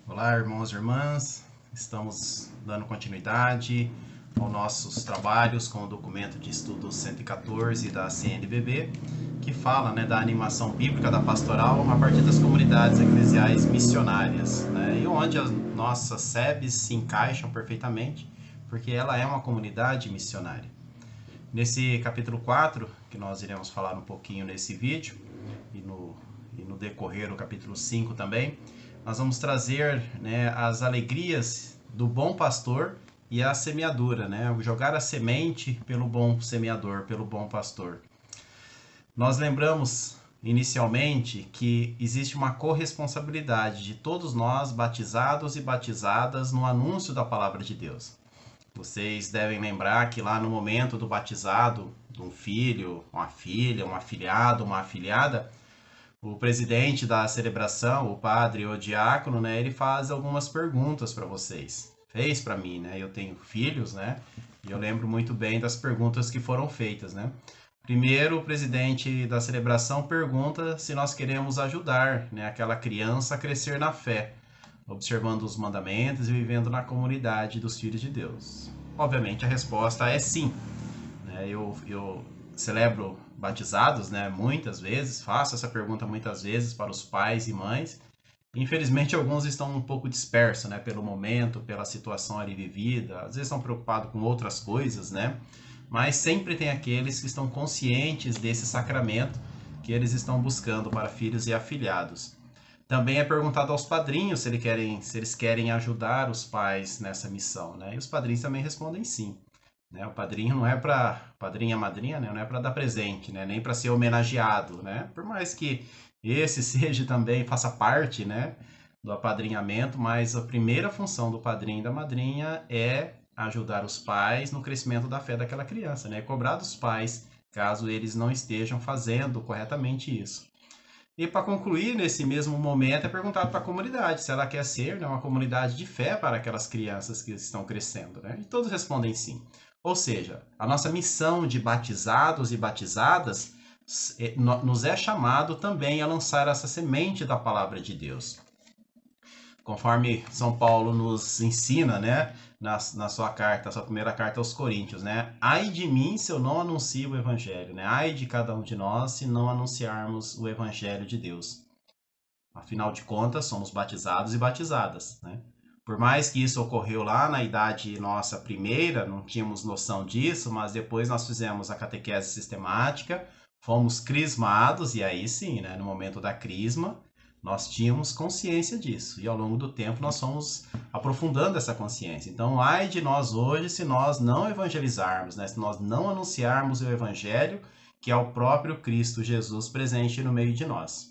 Olá, irmãos e irmãs, estamos dando continuidade aos nossos trabalhos com o documento de estudo 114 da CNBB, que fala, da animação bíblica da pastoral a partir das comunidades eclesiais missionárias, e onde as nossas SEBs se encaixam perfeitamente, porque ela é uma comunidade missionária. Nesse capítulo 4, que nós iremos falar um pouquinho nesse vídeo, e no decorrer do capítulo 5 também, nós vamos trazer as alegrias do bom pastor e a semeadura, jogar a semente pelo bom semeador, pelo bom pastor. Nós lembramos inicialmente que existe uma corresponsabilidade de todos nós, batizados e batizadas, no anúncio da palavra de Deus. Vocês devem lembrar que lá no momento do batizado de um filho, uma filha, um afilhado, uma afilhada, o presidente da celebração, o padre ou o diácono, ele faz algumas perguntas para vocês. Fez para mim, eu tenho filhos, e eu lembro muito bem das perguntas que foram feitas, Primeiro, o presidente da celebração pergunta se nós queremos ajudar, aquela criança a crescer na fé, observando os mandamentos e vivendo na comunidade dos filhos de Deus. Obviamente, a resposta é sim. Eu celebro batizados, muitas vezes, faço essa pergunta muitas vezes para os pais e mães. Infelizmente, alguns estão um pouco dispersos, pelo momento, pela situação ali vivida, às vezes estão preocupados com outras coisas, mas sempre tem aqueles que estão conscientes desse sacramento que eles estão buscando para filhos e afilhados. Também é perguntado aos padrinhos se eles querem ajudar os pais nessa missão, e os padrinhos também respondem sim. O padrinho não é para padrinha, madrinha, não é para dar presente, nem para ser homenageado, por mais que esse seja também, faça parte, do apadrinhamento, mas a primeira função do padrinho e da madrinha é ajudar os pais no crescimento da fé daquela criança, cobrar dos pais, caso eles não estejam fazendo corretamente isso. E para concluir, nesse mesmo momento, é perguntado para a comunidade se ela quer ser uma comunidade de fé para aquelas crianças que estão crescendo, e todos respondem sim. Ou seja, a nossa missão de batizados e batizadas nos é chamado também a lançar essa semente da palavra de Deus. Conforme São Paulo nos ensina, na sua carta, sua primeira carta aos Coríntios, ai de mim se eu não anuncio o evangelho, ai de cada um de nós se não anunciarmos o evangelho de Deus. Afinal de contas, somos batizados e batizadas, Por mais que isso ocorreu lá na idade nossa primeira, não tínhamos noção disso, mas depois nós fizemos a catequese sistemática, fomos crismados, e aí sim, no momento da crisma, nós tínhamos consciência disso. E ao longo do tempo nós fomos aprofundando essa consciência. Então, ai de nós hoje se nós não evangelizarmos, se nós não anunciarmos o evangelho, que é o próprio Cristo Jesus presente no meio de nós.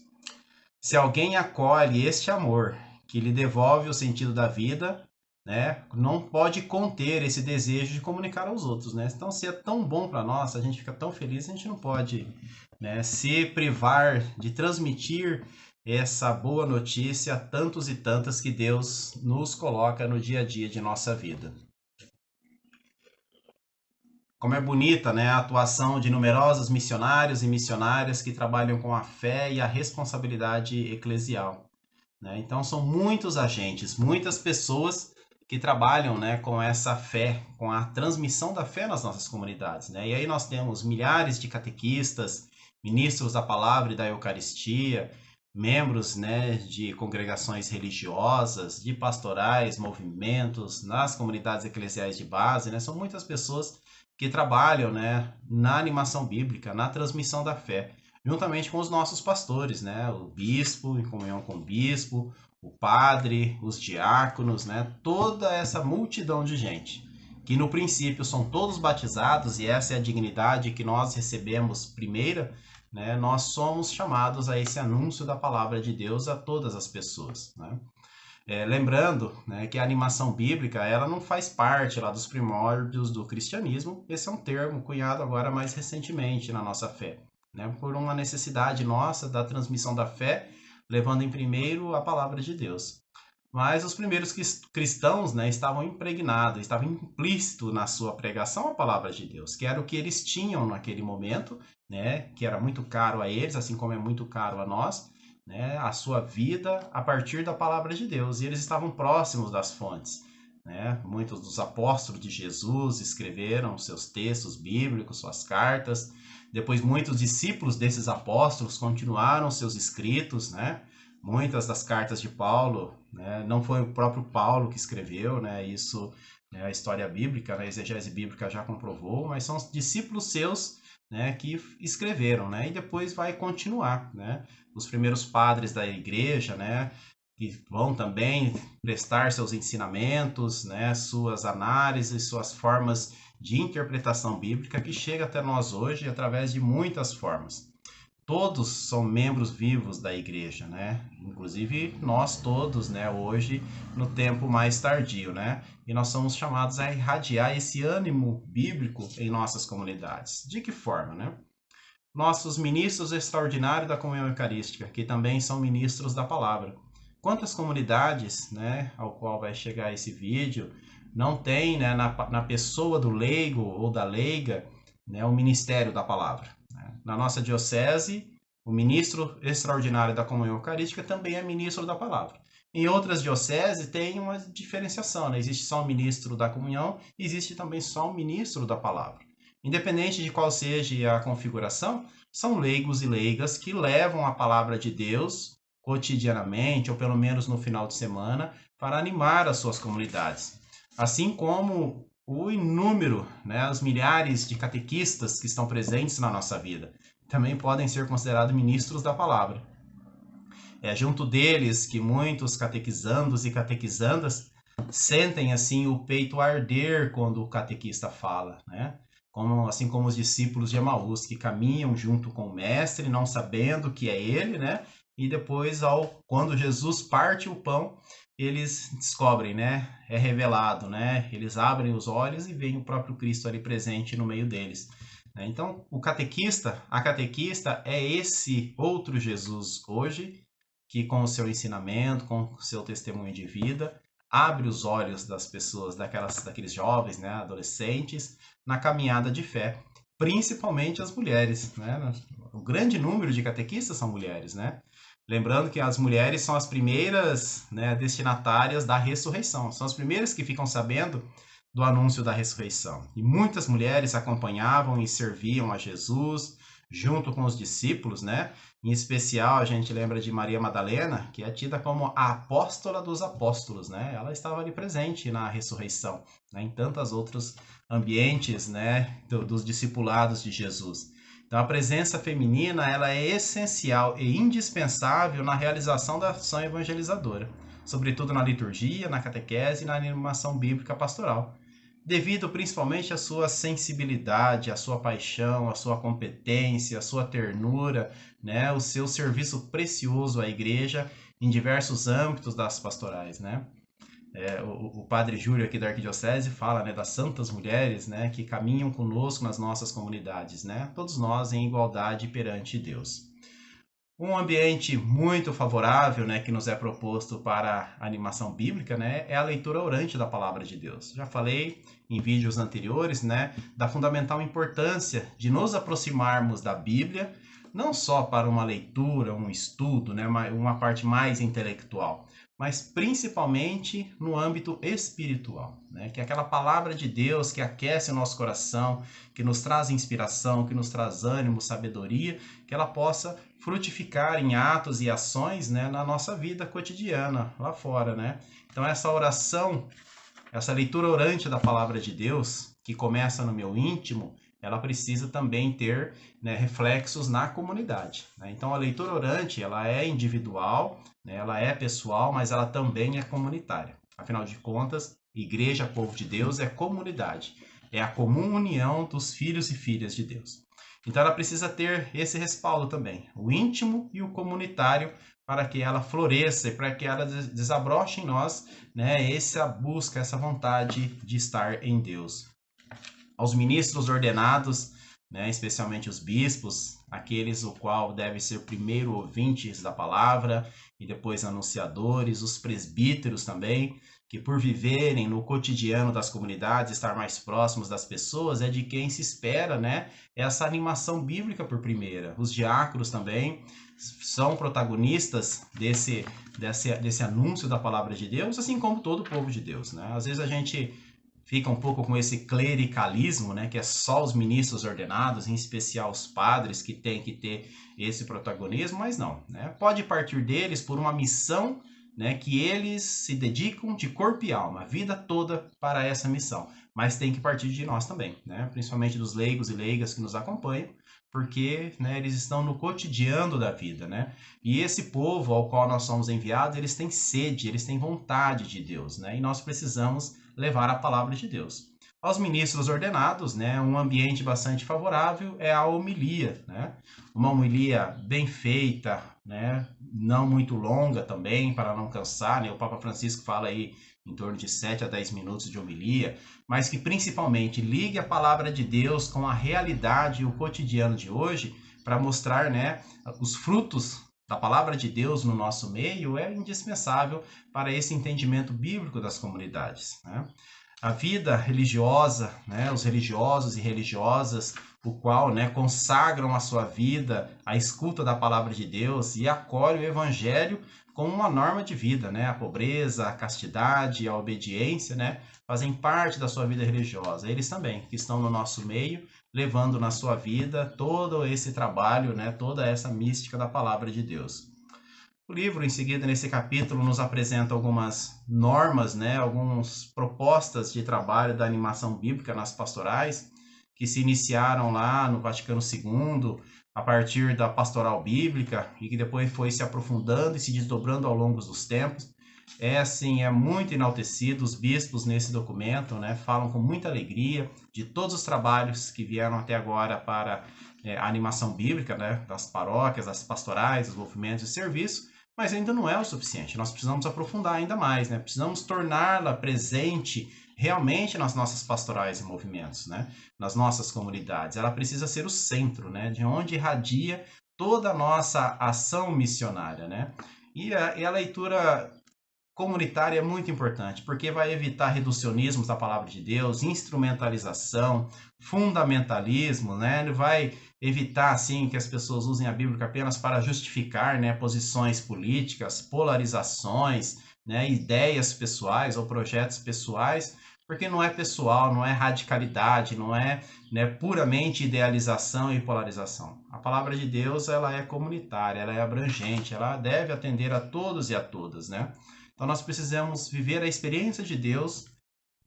Se alguém acolhe este amor, que lhe devolve o sentido da vida, não pode conter esse desejo de comunicar aos outros, Então, se é tão bom para nós, a gente fica tão feliz, a gente não pode, se privar de transmitir essa boa notícia a tantos e tantas que Deus nos coloca no dia a dia de nossa vida. Como é bonita, a atuação de numerosos missionários e missionárias que trabalham com a fé e a responsabilidade eclesial. Então, são muitos agentes, muitas pessoas que trabalham com essa fé, com a transmissão da fé nas nossas comunidades. E aí nós temos milhares de catequistas, ministros da palavra e da Eucaristia, membros de congregações religiosas, de pastorais, movimentos, nas comunidades eclesiais de base. São muitas pessoas que trabalham na animação bíblica, na transmissão da fé, juntamente com os nossos pastores, o bispo, em comunhão com o bispo, o padre, os diáconos, toda essa multidão de gente, que no princípio são todos batizados, e essa é a dignidade que nós recebemos primeira, nós somos chamados a esse anúncio da palavra de Deus a todas as pessoas. Lembrando, né, que a animação bíblica ela não faz parte lá dos primórdios do cristianismo. Esse é um termo cunhado agora mais recentemente na nossa fé, né, por uma necessidade nossa da transmissão da fé, levando em primeiro a palavra de Deus. Mas os primeiros cristãos, né, estavam impregnados, estava implícito na sua pregação a palavra de Deus, que era o que eles tinham naquele momento, né, que era muito caro a eles, assim como é muito caro a nós, né, a sua vida a partir da palavra de Deus. E eles estavam próximos das fontes, né? Muitos dos apóstolos de Jesus escreveram seus textos bíblicos, suas cartas. Depois, muitos discípulos desses apóstolos continuaram seus escritos, né? Muitas das cartas de Paulo, né, não foi o próprio Paulo que escreveu, né? Isso, né, a história bíblica, a exegese bíblica já comprovou, mas são os discípulos seus, né, que escreveram, né? E depois vai continuar, né? Os primeiros padres da igreja, né, que vão também prestar seus ensinamentos, né, suas análises, suas formas de interpretação bíblica que chega até nós hoje através de muitas formas. Todos são membros vivos da igreja, né? Inclusive nós todos, né, hoje no tempo mais tardio, né? E nós somos chamados a irradiar esse ânimo bíblico em nossas comunidades. De que forma, né? Nossos ministros extraordinários da comunhão eucarística, que também são ministros da palavra. Quantas comunidades, né, ao qual vai chegar esse vídeo, não tem, né, na pessoa do leigo ou da leiga, né, o ministério da palavra? Né? Na nossa diocese, o ministro extraordinário da comunhão eucarística também é ministro da palavra. Em outras dioceses tem uma diferenciação, né? Existe só o ministro da comunhão, existe também só o ministro da palavra. Independente de qual seja a configuração, são leigos e leigas que levam a palavra de Deus cotidianamente, ou pelo menos no final de semana, para animar as suas comunidades. Assim como o inúmero, né, os milhares de catequistas que estão presentes na nossa vida, também podem ser considerados ministros da palavra. É junto deles que muitos catequizandos e catequizandas sentem assim o peito arder quando o catequista fala, né? Assim como os discípulos de Emaús, que caminham junto com o mestre, não sabendo que é ele, né? E depois, quando Jesus parte o pão, eles descobrem, né? É revelado, né? Eles abrem os olhos e veem o próprio Cristo ali presente no meio deles. Então, a catequista é esse outro Jesus hoje, que com o seu ensinamento, com o seu testemunho de vida, abre os olhos das pessoas, daqueles jovens, né, adolescentes, na caminhada de fé, principalmente as mulheres, né? O grande número de catequistas são mulheres, né? Lembrando que as mulheres são as primeiras, né, destinatárias da ressurreição, são as primeiras que ficam sabendo do anúncio da ressurreição. E muitas mulheres acompanhavam e serviam a Jesus junto com os discípulos, né? Em especial, a gente lembra de Maria Madalena, que é tida como a apóstola dos apóstolos, né? Ela estava ali presente na ressurreição, né? Em tantos outros ambientes, né, dos discipulados de Jesus. Então, a presença feminina, ela é essencial e indispensável na realização da ação evangelizadora, sobretudo na liturgia, na catequese e na animação bíblica pastoral, devido principalmente à sua sensibilidade, à sua paixão, à sua competência, à sua ternura, né, o seu serviço precioso à igreja em diversos âmbitos das pastorais, né? O padre Júlio aqui da Arquidiocese fala, né, das santas mulheres, né, que caminham conosco nas nossas comunidades, né? Todos nós em igualdade perante Deus. Um ambiente muito favorável, né, que nos é proposto para a animação bíblica, né, é a leitura orante da palavra de Deus. Já falei em vídeos anteriores, né, da fundamental importância de nos aproximarmos da Bíblia, não só para uma leitura, um estudo, né, uma parte mais intelectual, mas principalmente no âmbito espiritual, né, que é aquela palavra de Deus que aquece o nosso coração, que nos traz inspiração, que nos traz ânimo, sabedoria, que ela possa frutificar em atos e ações, né, na nossa vida cotidiana, lá fora, né? Então essa oração, essa leitura orante da palavra de Deus, que começa no meu íntimo, ela precisa também ter, né, reflexos na comunidade, né? Então a leitura orante, ela é individual, né, ela é pessoal, mas ela também é comunitária. Afinal de contas, igreja, povo de Deus, é comunidade. É a comum união dos filhos e filhas de Deus. Então ela precisa ter esse respaldo também, o íntimo e o comunitário, para que ela floresça e para que ela desabroche em nós, né, essa busca, essa vontade de estar em Deus. Aos ministros ordenados, né, especialmente os bispos, aqueles o qual devem ser primeiro ouvintes da palavra e depois anunciadores, os presbíteros também, que por viverem no cotidiano das comunidades, estar mais próximos das pessoas, é de quem se espera, né, essa animação bíblica por primeira. Os diáconos também são protagonistas desse anúncio da palavra de Deus, assim como todo o povo de Deus, né? Às vezes a gente fica um pouco com esse clericalismo, né, que é só os ministros ordenados, em especial os padres, que têm que ter esse protagonismo, mas não, né? Pode partir deles por uma missão, né, que eles se dedicam de corpo e alma, a vida toda para essa missão, mas tem que partir de nós também, né, principalmente dos leigos e leigas que nos acompanham, porque, né, eles estão no cotidiano da vida, né? E esse povo ao qual nós somos enviados, eles têm sede, eles têm vontade de Deus, né? E nós precisamos levar a palavra de Deus. Aos ministros ordenados, né, um ambiente bastante favorável é a homilia, né? Uma homilia bem feita, né, não muito longa também, para não cansar, né? O Papa Francisco fala aí em torno de 7 a 10 minutos de homilia, mas que principalmente ligue a palavra de Deus com a realidade e o cotidiano de hoje, para mostrar, né, os frutos da palavra de Deus no nosso meio é indispensável para esse entendimento bíblico das comunidades, né? A vida religiosa, né, os religiosos e religiosas, o qual, né, consagram a sua vida à escuta da palavra de Deus e acolhem o evangelho como uma norma de vida, né? A pobreza, a castidade, a obediência, né, fazem parte da sua vida religiosa. Eles também, que estão no nosso meio, levando na sua vida todo esse trabalho, né, toda essa mística da palavra de Deus. O livro, em seguida, nesse capítulo, nos apresenta algumas normas, né, algumas propostas de trabalho da animação bíblica nas pastorais, que se iniciaram lá no Vaticano II, a partir da pastoral bíblica, e que depois foi se aprofundando e se desdobrando ao longo dos tempos. Assim, é muito enaltecido, os bispos nesse documento, né, falam com muita alegria de todos os trabalhos que vieram até agora para a animação bíblica, né, das paróquias, das pastorais, dos movimentos de serviço, mas ainda não é o suficiente. Nós precisamos aprofundar ainda mais, né? Precisamos torná-la presente realmente nas nossas pastorais e movimentos, né? Nas nossas comunidades. Ela precisa ser o centro, né? De onde irradia toda a nossa ação missionária, né? E a leitura comunitária é muito importante, porque vai evitar reducionismos da palavra de Deus, instrumentalização, fundamentalismo, né? Ele vai evitar, assim, que as pessoas usem a Bíblia apenas para justificar, né, posições políticas, polarizações, né, ideias pessoais ou projetos pessoais, porque não é pessoal, não é radicalidade, não é, né, puramente idealização e polarização. A palavra de Deus, ela é comunitária, ela é abrangente, ela deve atender a todos e a todas, né? Então nós precisamos viver a experiência de Deus,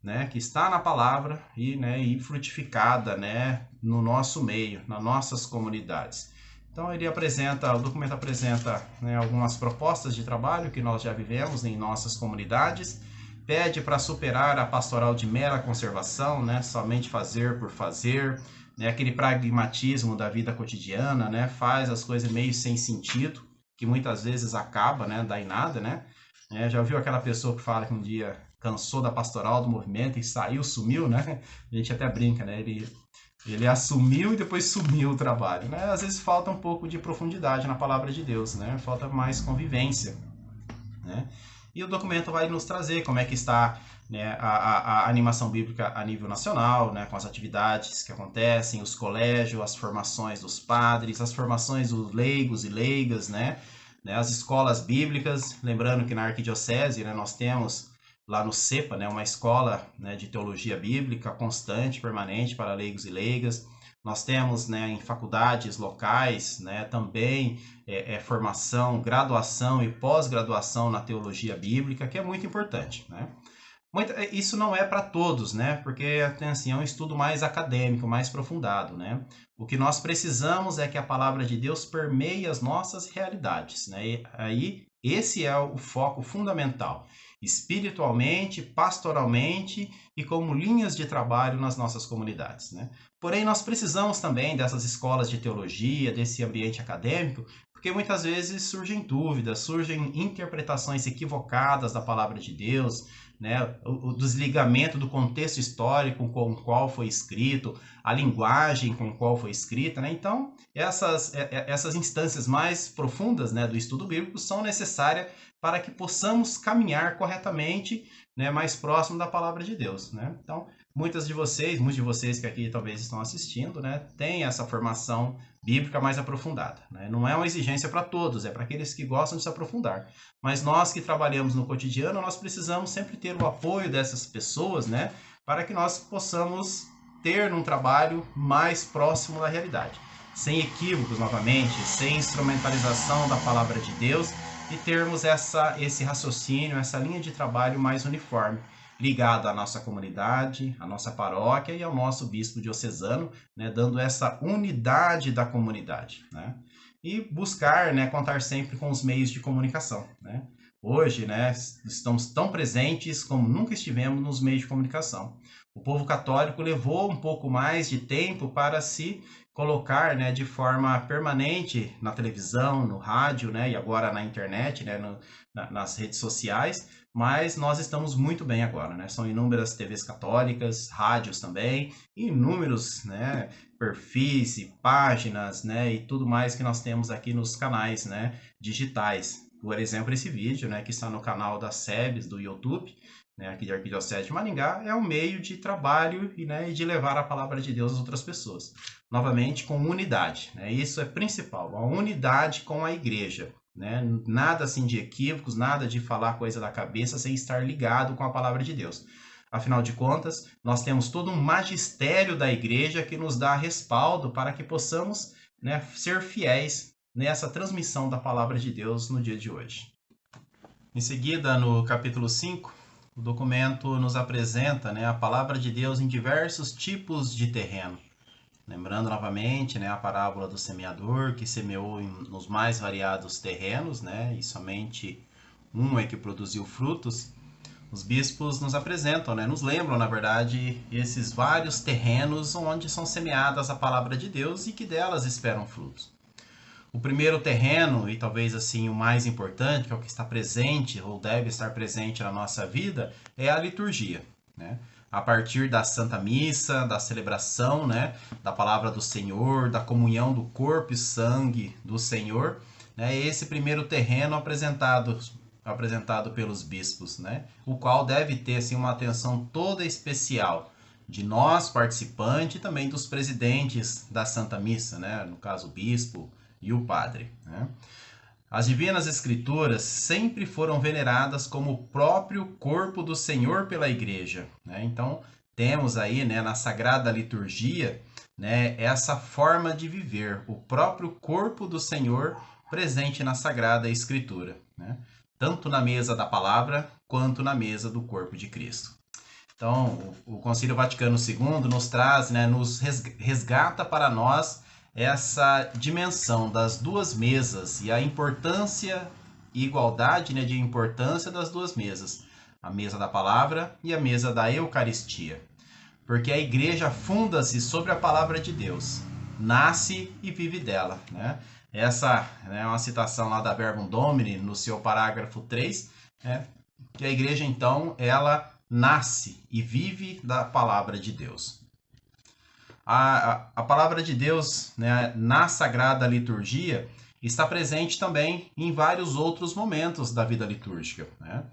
né, que está na palavra e frutificada, né, no nosso meio, nas nossas comunidades. Então o documento apresenta, né, algumas propostas de trabalho que nós já vivemos em nossas comunidades, pede para superar a pastoral de mera conservação, né, somente fazer por fazer, né, aquele pragmatismo da vida cotidiana, né, faz as coisas meio sem sentido, que muitas vezes acaba, né, dá em nada, né? Já ouviu aquela pessoa que fala que um dia cansou da pastoral, do movimento e saiu, sumiu, né? A gente até brinca, né? Ele assumiu e depois sumiu o trabalho, né? Às vezes falta um pouco de profundidade na palavra de Deus, né? Falta mais convivência, né? E o documento vai nos trazer como é que está, né, a animação bíblica a nível nacional, né, com as atividades que acontecem, os colégios, as formações dos padres, as formações dos leigos e leigas, né? As escolas bíblicas, lembrando que na arquidiocese, né, nós temos lá no CEPA, né, uma escola, né, de teologia bíblica constante, permanente para leigos e leigas. Nós temos, né, em faculdades locais, né, também formação, graduação e pós-graduação na teologia bíblica, que é muito importante, né? Isso não é para todos, né? Porque assim, é um estudo mais acadêmico, mais aprofundado, né? O que nós precisamos é que a palavra de Deus permeie as nossas realidades, né? E aí, esse é o foco fundamental, espiritualmente, pastoralmente e como linhas de trabalho nas nossas comunidades, né? Porém, nós precisamos também dessas escolas de teologia, desse ambiente acadêmico, porque Porque muitas vezes surgem dúvidas, surgem interpretações equivocadas da palavra de Deus, né? O desligamento do contexto histórico com o qual foi escrito, a linguagem com a qual foi escrita, né? Então, essas instâncias mais profundas, né, do estudo bíblico são necessárias para que possamos caminhar corretamente, né, mais próximo da palavra de Deus, né? Então, muitos de vocês que aqui talvez estão assistindo, né, têm essa formação bíblica mais aprofundada, né? Não é uma exigência para todos, é para aqueles que gostam de se aprofundar. Mas nós que trabalhamos no cotidiano, nós precisamos sempre ter o apoio dessas pessoas, né, para que nós possamos ter um trabalho mais próximo da realidade, sem equívocos novamente, sem instrumentalização da palavra de Deus, e termos esse raciocínio, essa linha de trabalho mais uniforme, ligado à nossa comunidade, à nossa paróquia e ao nosso bispo diocesano, né, dando essa unidade da comunidade, né? E buscar, né, contar sempre com os meios de comunicação, né? Hoje, né, estamos tão presentes como nunca estivemos nos meios de comunicação. O povo católico levou um pouco mais de tempo para se colocar, né, de forma permanente na televisão, no rádio, né, e agora na internet, né, nas redes sociais, mas nós estamos muito bem agora, né? São inúmeras TVs católicas, rádios também, inúmeros, né, perfis e páginas, né, e tudo mais que nós temos aqui nos canais, né, digitais. Por exemplo, esse vídeo, né, que está no canal da SEBS do YouTube, né, aqui da Arquidiocese de Maringá, é um meio de trabalho e, né, de levar a palavra de Deus às outras pessoas. Novamente, com unidade, né? Isso é principal, a unidade com a igreja, né? Nada assim de equívocos, nada de falar coisa da cabeça sem estar ligado com a palavra de Deus. Afinal de contas, nós temos todo um magistério da igreja que nos dá respaldo para que possamos, né, ser fiéis nessa transmissão da palavra de Deus no dia de hoje. Em seguida, no capítulo 5, o documento nos apresenta, né, a palavra de Deus em diversos tipos de terreno. Lembrando novamente, né, a parábola do semeador que semeou nos mais variados terrenos, né, e somente um é que produziu frutos. Os bispos nos apresentam, né, nos lembram, na verdade, esses vários terrenos onde são semeadas a palavra de Deus e que delas esperam frutos. O primeiro terreno, e talvez assim o mais importante, que é o que está presente ou deve estar presente na nossa vida, é a liturgia, né? A partir da Santa Missa, da celebração, né, da palavra do Senhor, da comunhão do corpo e sangue do Senhor, né, esse primeiro terreno apresentado pelos bispos, né, o qual deve ter assim, uma atenção toda especial de nós, participantes, e também dos presidentes da Santa Missa, né, no caso o bispo e o padre, né. As Divinas Escrituras sempre foram veneradas como o próprio corpo do Senhor pela Igreja, né? Então, temos aí, né, na Sagrada Liturgia, né, essa forma de viver, o próprio corpo do Senhor presente na Sagrada Escritura, né? Tanto na mesa da palavra, quanto na mesa do corpo de Cristo. Então, o Concílio Vaticano II nos traz, né, nos resgata para nós essa dimensão das duas mesas e a importância e igualdade, né, de importância das duas mesas, a mesa da palavra e a mesa da Eucaristia. Porque a igreja funda-se sobre a palavra de Deus, nasce e vive dela, né? Essa é uma citação lá da Verbum Domini, no seu parágrafo 3, né, que a igreja, então, ela nasce e vive da palavra de Deus. A palavra de Deus, né, na Sagrada Liturgia está presente também em vários outros momentos da vida litúrgica, né?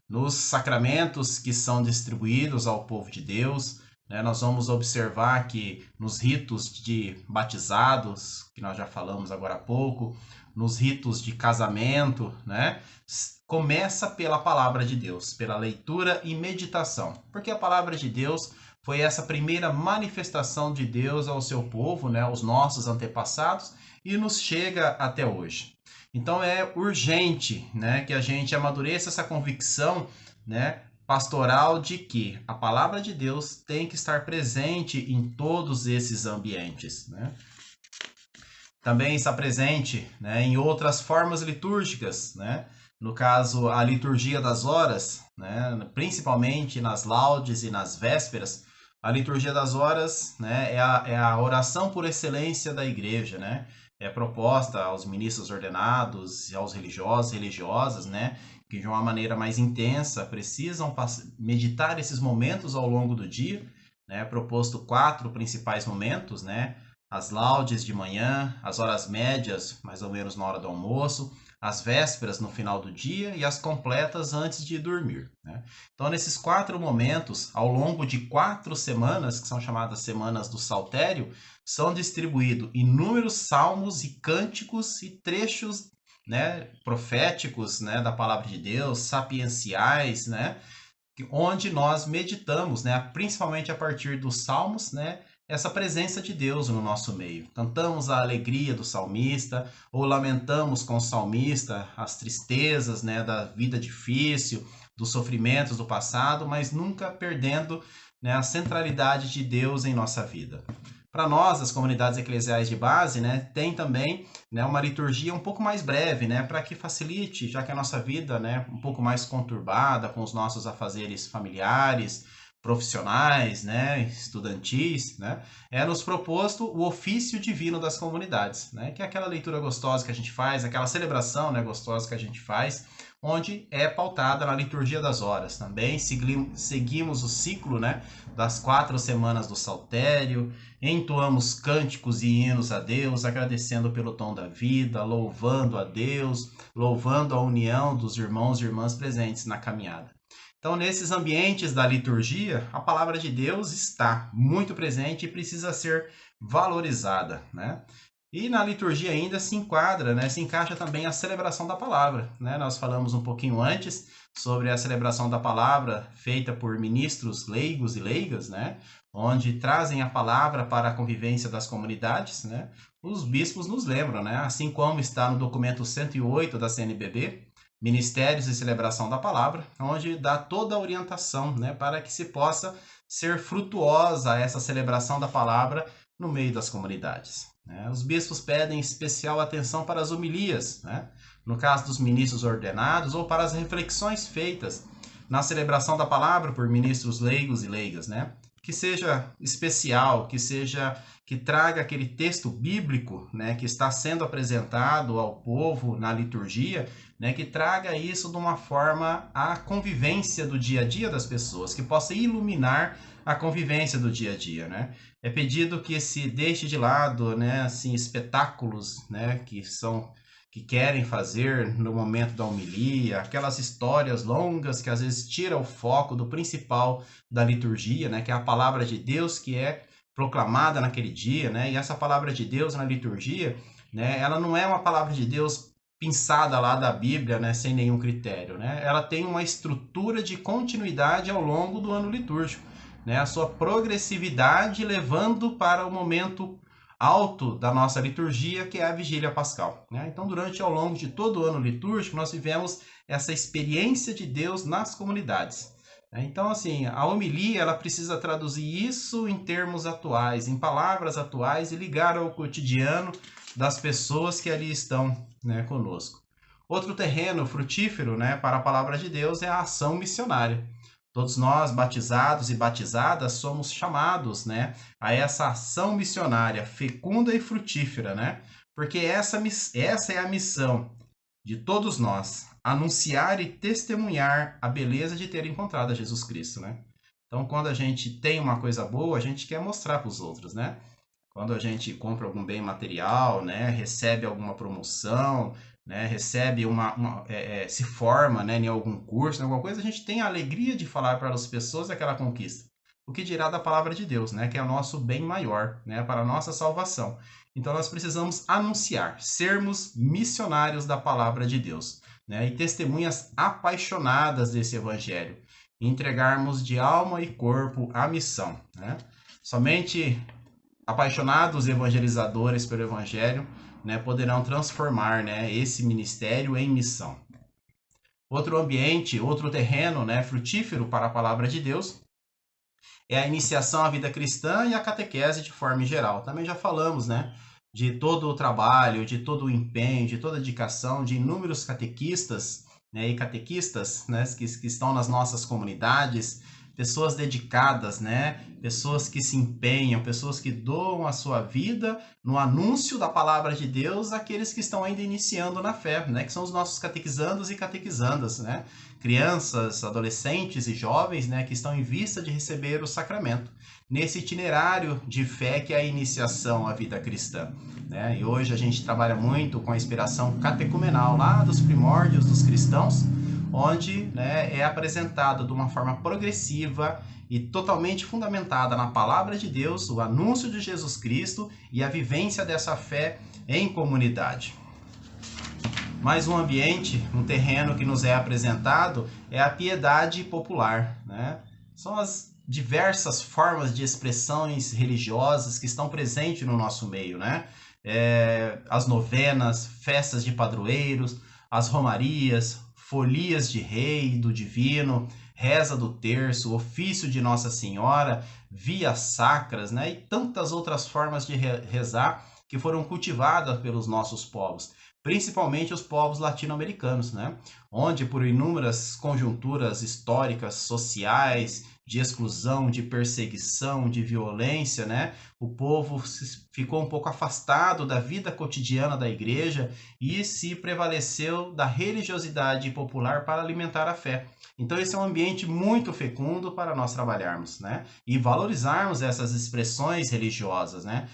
Nos sacramentos que são distribuídos ao povo de Deus, né, nós vamos observar que nos ritos de batizados, que nós já falamos agora há pouco, nos ritos de casamento, né, começa pela palavra de Deus, pela leitura e meditação, porque a palavra de Deus foi essa primeira manifestação de Deus ao seu povo, né, aos nossos antepassados, e nos chega até hoje. Então é urgente, né, que a gente amadureça essa convicção, né, pastoral de que a palavra de Deus tem que estar presente em todos esses ambientes, né? Também está presente, né, em outras formas litúrgicas, né? No caso, a liturgia das horas, né, principalmente nas laudes e nas vésperas, A liturgia das horas, né, é a oração por excelência da igreja, né? É proposta aos ministros ordenados e aos religiosos e religiosas, né, que de uma maneira mais intensa precisam meditar esses momentos ao longo do dia, né? Proposto 4 principais momentos, né? As laudes de manhã, as horas médias, mais ou menos na hora do almoço, as vésperas no final do dia e as completas antes de dormir, né? Então, nesses 4 momentos, ao longo de 4 semanas, que são chamadas semanas do Saltério, são distribuídos inúmeros salmos e cânticos e trechos, né, proféticos, né, da palavra de Deus, sapienciais, né, onde nós meditamos, né, principalmente a partir dos salmos, né, essa presença de Deus no nosso meio. Cantamos a alegria do salmista, ou lamentamos com o salmista as tristezas, né, da vida difícil, dos sofrimentos do passado, mas nunca perdendo, né, a centralidade de Deus em nossa vida. Para nós, as comunidades eclesiais de base, né, tem também, né, uma liturgia um pouco mais breve, né, para que facilite, já que a nossa vida, né, um pouco mais conturbada com os nossos afazeres familiares, profissionais, né, estudantis, né, é nos proposto o ofício divino das comunidades, né, que é aquela leitura gostosa que a gente faz, aquela celebração, né, gostosa que a gente faz, onde é pautada na liturgia das horas. Também seguimos o ciclo, né, das 4 semanas do Saltério, entoamos cânticos e hinos a Deus, agradecendo pelo dom da vida, louvando a Deus, louvando a união dos irmãos e irmãs presentes na caminhada. Então, nesses ambientes da liturgia, a palavra de Deus está muito presente e precisa ser valorizada, né? E na liturgia ainda se enquadra, né, se encaixa também a celebração da palavra, né? Nós falamos um pouquinho antes sobre a celebração da palavra feita por ministros leigos e leigas, né, onde trazem a palavra para a convivência das comunidades, né? Os bispos nos lembram, né, assim como está no documento 108 da CNBB, Ministérios de Celebração da Palavra, onde dá toda a orientação, né, para que se possa ser frutuosa essa celebração da palavra no meio das comunidades. Os bispos pedem especial atenção para as homilias, né, no caso dos ministros ordenados, ou para as reflexões feitas na celebração da palavra por ministros leigos e leigas, né, que seja especial, que traga aquele texto bíblico, né, que está sendo apresentado ao povo na liturgia, né, que traga isso de uma forma à convivência do dia a dia das pessoas, que possa iluminar a convivência do dia a dia, né? É pedido que se deixe de lado, né, assim, espetáculos, né, que querem fazer no momento da homilia, aquelas histórias longas que às vezes tiram o foco do principal da liturgia, né, que é a palavra de Deus que é proclamada naquele dia, né? E essa palavra de Deus na liturgia, né, ela não é uma palavra de Deus pinçada lá da Bíblia, né, sem nenhum critério, né? Ela tem uma estrutura de continuidade ao longo do ano litúrgico, né? A sua progressividade levando para o momento alto da nossa liturgia, que é a Vigília Pascal, né? Então, durante ao longo de todo o ano litúrgico, nós vivemos essa experiência de Deus nas comunidades. Então, assim, a homilia, ela precisa traduzir isso em termos atuais, em palavras atuais e ligar ao cotidiano das pessoas que ali estão, né, conosco. Outro terreno frutífero, né, para a palavra de Deus é a ação missionária. Todos nós, batizados e batizadas, somos chamados, né, a essa ação missionária fecunda e frutífera, né? Porque essa é a missão de todos nós, anunciar e testemunhar a beleza de ter encontrado a Jesus Cristo, né? Então, quando a gente tem uma coisa boa, a gente quer mostrar para os outros, né? Quando a gente compra algum bem material, né, recebe alguma promoção, né, recebe se forma, né, em algum curso, em alguma coisa, a gente tem a alegria de falar para as pessoas aquela conquista. O que dirá da palavra de Deus, né, que é o nosso bem maior, né, para a nossa salvação. Então nós precisamos anunciar, sermos missionários da palavra de Deus, né, e testemunhas apaixonadas desse evangelho, e entregarmos de alma e corpo a missão, né? Somente apaixonados evangelizadores pelo evangelho, né, poderão transformar, né, esse ministério em missão. Outro ambiente, outro terreno, né, frutífero para a palavra de Deus é a iniciação à vida cristã e a catequese de forma geral. Também já falamos, né, de todo o trabalho, de todo o empenho, de toda a dedicação de inúmeros catequistas, né, e catequistas, né, que estão nas nossas comunidades, pessoas dedicadas, né? Pessoas que se empenham, pessoas que doam a sua vida no anúncio da palavra de Deus àqueles que estão ainda iniciando na fé, né? Que são os nossos catequizandos e catequizandas, né? Crianças, adolescentes e jovens, né? Que estão em vista de receber o sacramento, nesse itinerário de fé que é a iniciação à vida cristã, né? E hoje a gente trabalha muito com a inspiração catecumenal lá dos primórdios dos cristãos, onde, né, é apresentado de uma forma progressiva e totalmente fundamentada na palavra de Deus, o anúncio de Jesus Cristo e a vivência dessa fé em comunidade. Mais um ambiente, um terreno que nos é apresentado é a piedade popular, né? São as diversas formas de expressões religiosas que estão presentes no nosso meio, né? As novenas, festas de padroeiros, as romarias, folias de rei, do divino, reza do terço, ofício de Nossa Senhora, vias sacras, né? E tantas outras formas de rezar que foram cultivadas pelos nossos povos, principalmente os povos latino-americanos, né? Onde, por inúmeras conjunturas históricas, sociais, de exclusão, de perseguição, de violência, né? O povo ficou um pouco afastado da vida cotidiana da igreja e se prevaleceu da religiosidade popular para alimentar a fé. Então esse é um ambiente muito fecundo para nós trabalharmos, né? E valorizarmos essas expressões religiosas, né?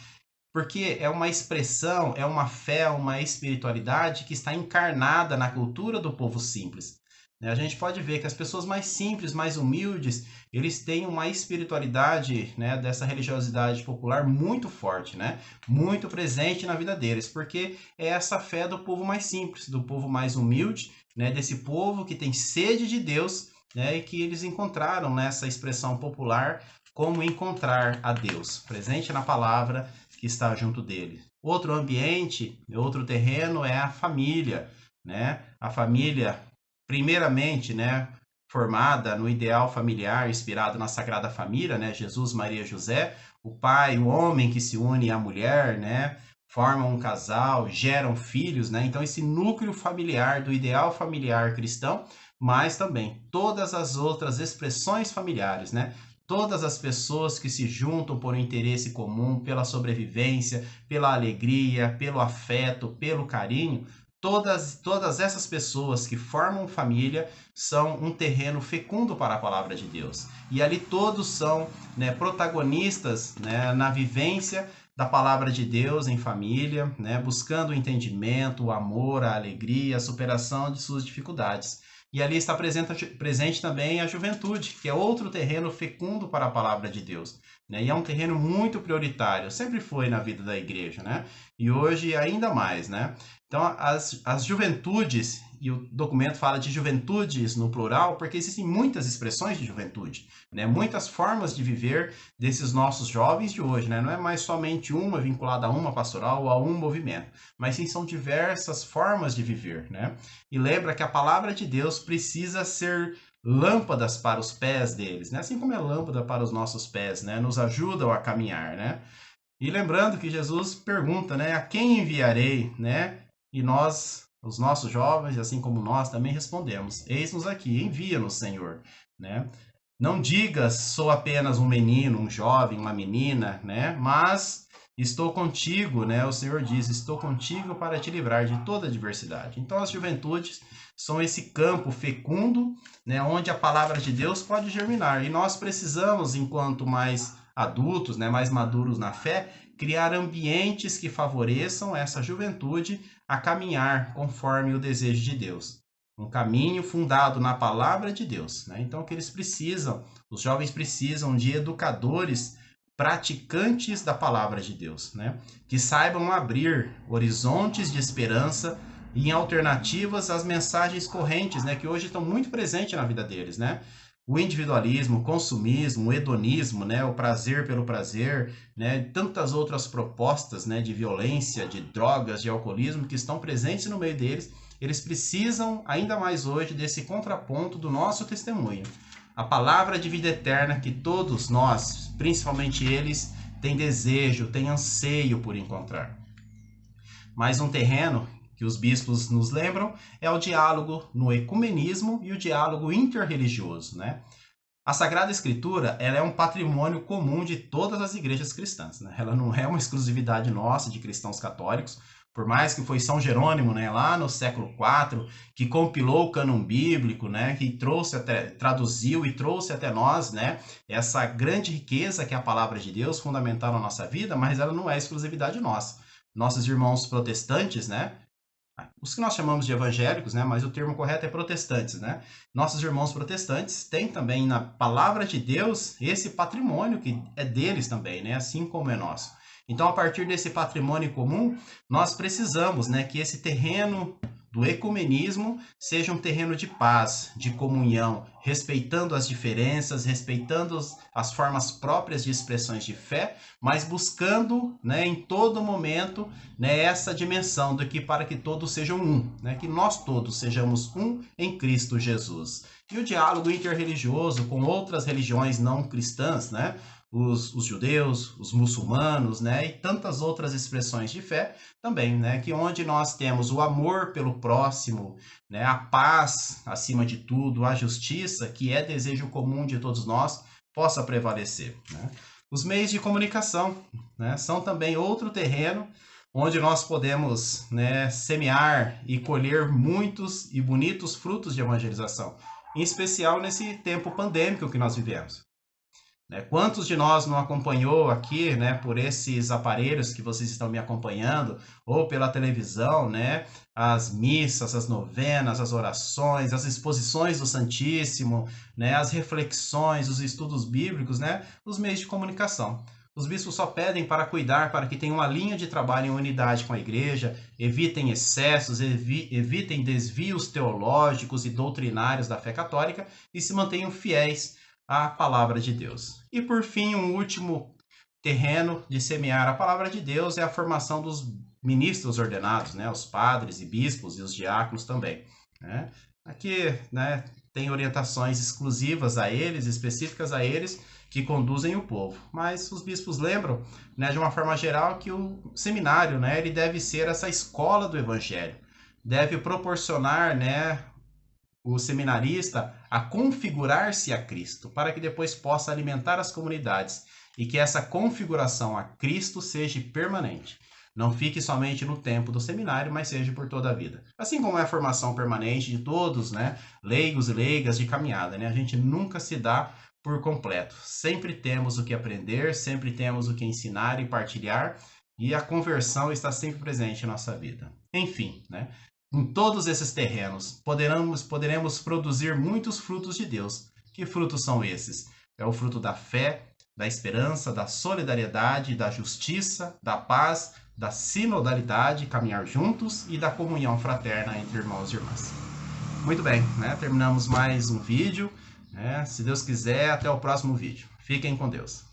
Porque é uma expressão, é uma fé, uma espiritualidade que está encarnada na cultura do povo simples. A gente pode ver que as pessoas mais simples, mais humildes, eles têm uma espiritualidade, né, dessa religiosidade popular muito forte, né, muito presente na vida deles, porque é essa fé do povo mais simples, do povo mais humilde, né, desse povo que tem sede de Deus, né, e que eles encontraram nessa expressão popular como encontrar a Deus, presente na palavra que está junto dele. Outro ambiente, outro terreno é a família, né, a família primeiramente, né, formada no ideal familiar inspirado na Sagrada Família, né, Jesus, Maria, José, o pai, o homem que se une à mulher, né, formam um casal, geram filhos, né, então esse núcleo familiar do ideal familiar cristão, mas também todas as outras expressões familiares, né, todas as pessoas que se juntam por um interesse comum, pela sobrevivência, pela alegria, pelo afeto, pelo carinho, todas essas pessoas que formam família são um terreno fecundo para a palavra de Deus. E ali todos são, né, protagonistas, né, na vivência da palavra de Deus em família, né, buscando o entendimento, o amor, a alegria, a superação de suas dificuldades. E ali está presente também a juventude, que é outro terreno fecundo para a palavra de Deus, né? E é um terreno muito prioritário, sempre foi na vida da igreja, né? E hoje ainda mais, né? Então, as juventudes, e o documento fala de juventudes no plural, porque existem muitas expressões de juventude, né? Muitas formas de viver desses nossos jovens de hoje, né? Não é mais somente uma vinculada a uma pastoral ou a um movimento, mas sim são diversas formas de viver, né? E lembra que a palavra de Deus precisa ser lâmpadas para os pés deles, né? Assim como é lâmpada para os nossos pés, né? Nos ajudam a caminhar, né? E lembrando que Jesus pergunta, né? A quem enviarei, né? E nós, os nossos jovens, assim como nós, também respondemos: eis-nos aqui, envia-nos, Senhor, né? Não digas, sou apenas um menino, um jovem, uma menina, né? Mas estou contigo, né? O Senhor diz: estou contigo para te livrar de toda adversidade. Então as juventudes são esse campo fecundo, né? Onde a palavra de Deus pode germinar. E nós precisamos, enquanto mais adultos, né? Mais maduros na fé, criar ambientes que favoreçam essa juventude a caminhar conforme o desejo de Deus. Um caminho fundado na palavra de Deus, né? Então, o que eles precisam, os jovens precisam de educadores praticantes da palavra de Deus, né? Que saibam abrir horizontes de esperança e em alternativas às mensagens correntes, né? Que hoje estão muito presentes na vida deles, né? O individualismo, o consumismo, o hedonismo, né? O prazer pelo prazer, né? Tantas outras propostas, né? De violência, de drogas, de alcoolismo que estão presentes no meio deles. Eles precisam, ainda mais hoje, desse contraponto do nosso testemunho. A palavra de vida eterna que todos nós, principalmente eles, têm desejo, têm anseio por encontrar. Mais um terreno que os bispos nos lembram é o diálogo no ecumenismo e o diálogo interreligioso, né? A Sagrada Escritura, ela é um patrimônio comum de todas as igrejas cristãs, né? Ela não é uma exclusividade nossa de cristãos católicos, por mais que foi São Jerônimo, né, lá no século IV, que compilou o cânon bíblico, né, que traduziu e trouxe até nós, né, essa grande riqueza que é a palavra de Deus, fundamental na nossa vida, mas ela não é exclusividade nossa. Nossos irmãos protestantes, né, os que nós chamamos de evangélicos, né, mas o termo correto é protestantes, né? Nossos irmãos protestantes têm também na palavra de Deus esse patrimônio que é deles também, né, assim como é nosso. Então, a partir desse patrimônio comum, nós precisamos, né, que esse terreno do ecumenismo seja um terreno de paz, de comunhão, respeitando as diferenças, respeitando as formas próprias de expressões de fé, mas buscando, né, em todo momento, né, essa dimensão de que para que todos sejam um, né, que nós todos sejamos um em Cristo Jesus. E o diálogo interreligioso com outras religiões não cristãs, né, os judeus, os muçulmanos, né, e tantas outras expressões de fé também, né, que onde nós temos o amor pelo próximo, né, a paz acima de tudo, a justiça, que é desejo comum de todos nós, possa prevalecer, né. Os meios de comunicação, né, são também outro terreno onde nós podemos, né, semear e colher muitos e bonitos frutos de evangelização, em especial nesse tempo pandêmico que nós vivemos. Quantos de nós não acompanhou aqui, né, por esses aparelhos que vocês estão me acompanhando, ou pela televisão, né, as missas, as novenas, as orações, as exposições do Santíssimo, né, as reflexões, os estudos bíblicos, né, os meios de comunicação. Os bispos só pedem para cuidar, para que tenha uma linha de trabalho em unidade com a igreja, evitem excessos, evitem desvios teológicos e doutrinários da fé católica e se mantenham fiéis a palavra de Deus. E por fim, um último terreno de semear a palavra de Deus é a formação dos ministros ordenados, né, os padres e bispos e os diáconos também, né? Aqui, né, tem orientações exclusivas a eles, específicas a eles, que conduzem o povo. Mas os bispos lembram, né, de uma forma geral, que o seminário, né, ele deve ser essa escola do evangelho, deve proporcionar, né, o seminarista a configurar-se a Cristo, para que depois possa alimentar as comunidades e que essa configuração a Cristo seja permanente. Não fique somente no tempo do seminário, mas seja por toda a vida. Assim como é a formação permanente de todos, né, leigos e leigas de caminhada, né? A gente nunca se dá por completo. Sempre temos o que aprender, sempre temos o que ensinar e partilhar, e a conversão está sempre presente em nossa vida. Enfim, né? Em todos esses terrenos, poderemos produzir muitos frutos de Deus. Que frutos são esses? É o fruto da fé, da esperança, da solidariedade, da justiça, da paz, da sinodalidade, caminhar juntos e da comunhão fraterna entre irmãos e irmãs. Muito bem, né? Terminamos mais um vídeo, né? Se Deus quiser, até o próximo vídeo. Fiquem com Deus.